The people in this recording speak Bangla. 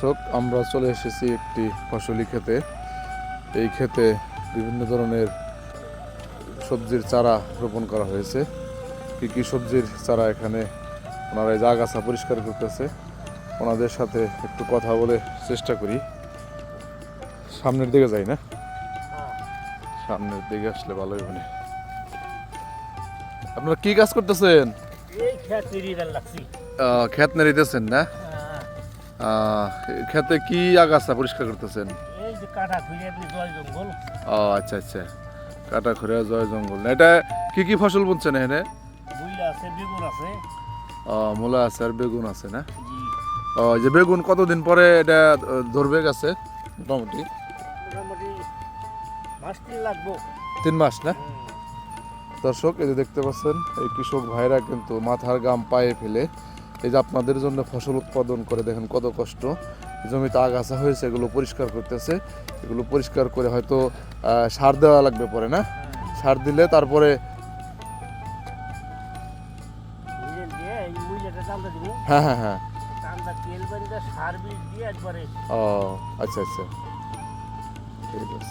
দর্শক, আমরা চলে এসেছি একটি ফসলি ক্ষেতে। এই ক্ষেতে বিভিন্ন ধরনের সবজির চারা রোপণ করা হয়েছে। কি কি সবজির চারা এখানে ওনারা এই আগাছা পরিষ্কার করতেছে, ওনাদের সাথে একটু কথা বলে চেষ্টা করি। সামনের দিকে যাই না, সামনের দিকে আসলে ভালোই হবে। আপনারা কি কাজ করতেছেন? ক্ষেত নেড়িতেছেন না? ক্ষেতে কি আগাছা পরিষ্কার করতেছেন? ও আচ্ছা আচ্ছা, কাটা খড়িয়া জয় জঙ্গল। এটা কি কি ফসল বুনছেন এখানে? মূলা আছে আর বেগুন আছে না? ও, যে বেগুন কতদিন পরে এটা ধরবে গাছে? মোটামুটি 3 মাস না? দর্শক, এই যে দেখতে পাচ্ছেন, এই কৃষক ভাইরা কিন্তু মাথার ঘাম পায়ে ফেলে এই যে আপনাদের জন্য ফসল উৎপাদন করে, দেখেন কত কষ্ট। জমিতে আগাছা হয়েছে, এগুলো পরিষ্কার করতেছে। এগুলো পরিষ্কার করে হয়তো সার দেওয়া লাগবে পরে, না? সার দিলে তারপরে হ্যাঁ হ্যাঁ হ্যাঁ। ও আচ্ছা আচ্ছা, ঠিক আছে।